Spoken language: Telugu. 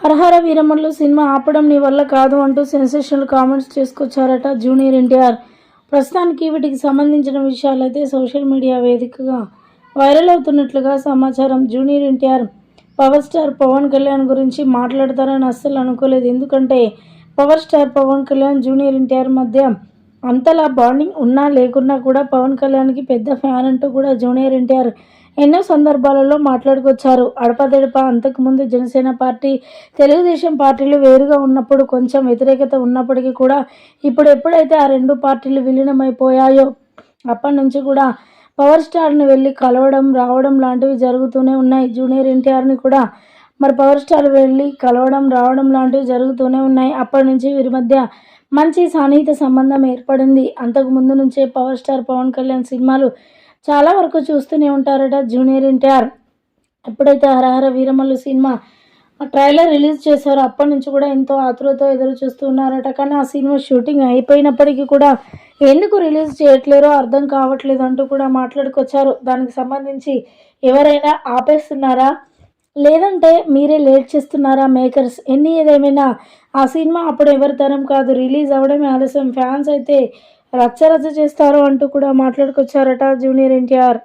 హరహర వీరమల్లు సినిమా ఆపడం నీ వల్ల కాదు అంటూ సెన్సేషనల్ కామెంట్స్ చేసుకొచ్చారట జూనియర్ ఎన్టీఆర్. ప్రస్తుతానికి వీటికి సంబంధించిన విషయాలైతే సోషల్ మీడియా వేదికగా వైరల్ అవుతున్నట్లుగా సమాచారం. Junior NTR power star Pawan Kalyan గురించి మాట్లాడతారని అస్సలు అనుకోలేదు. ఎందుకంటే power star Pawan Kalyan junior NTR మధ్య అంతలా బాండింగ్ ఉన్నా లేకున్నా కూడా పవన్ కళ్యాణ్కి పెద్ద ఫ్యాన్ అంటూ కూడా జూనియర్ ఎన్టీఆర్ ఎన్నో సందర్భాలలో మాట్లాడుకొచ్చారు. అడపదడప అంతకుముందు జనసేన పార్టీ, తెలుగుదేశం పార్టీలు వేరుగా ఉన్నప్పుడు కొంచెం వ్యతిరేకత ఉన్నప్పటికీ కూడా ఇప్పుడు ఎప్పుడైతే ఆ రెండు పార్టీలు విలీనమైపోయాయో అప్పటి నుంచి కూడా పవర్ స్టార్ని వెళ్ళి కలవడం రావడం లాంటివి జరుగుతూనే ఉన్నాయి. జూనియర్ ఎన్టీఆర్ని కూడా మరి పవర్ స్టార్ వెళ్ళి కలవడం రావడం లాంటివి జరుగుతూనే ఉన్నాయి. అప్పటి నుంచి వీరి మధ్య మంచి సన్నిహిత సంబంధం ఏర్పడింది. అంతకు ముందు నుంచే పవర్ స్టార్ పవన్ కళ్యాణ్ సినిమాలు చాలా వరకు చూస్తూనే ఉంటారట జూనియర్ ఎన్టీఆర్. ఎప్పుడైతే హరహర వీరమల్లు సినిమా ట్రైలర్ రిలీజ్ చేశారో అప్పటి నుంచి కూడా ఎంతో ఆతృతతో ఎదురు చూస్తూ ఉన్నారట. కానీ ఆ సినిమా షూటింగ్ అయిపోయినప్పటికీ కూడా ఎందుకు రిలీజ్ చేయట్లేరో అర్థం కావట్లేదు అంటూ కూడా మాట్లాడుకొచ్చారు. దానికి సంబంధించి ఎవరైనా ఆపేస్తున్నారా, లేదంటే మీరే లేట్ చేస్తున్నారా మేకర్స్? ఏదేమైనా ఆ సినిమా అప్పుడు ఎవరి తరం కాదు, రిలీజ్ అవ్వడమే ఆలస్యం. ఫ్యాన్స్ అయితే రచ్చ రచ్చ చేస్తారు అంటూ కూడా మాట్లాడుకొచ్చారట జూనియర్ ఎన్టీఆర్.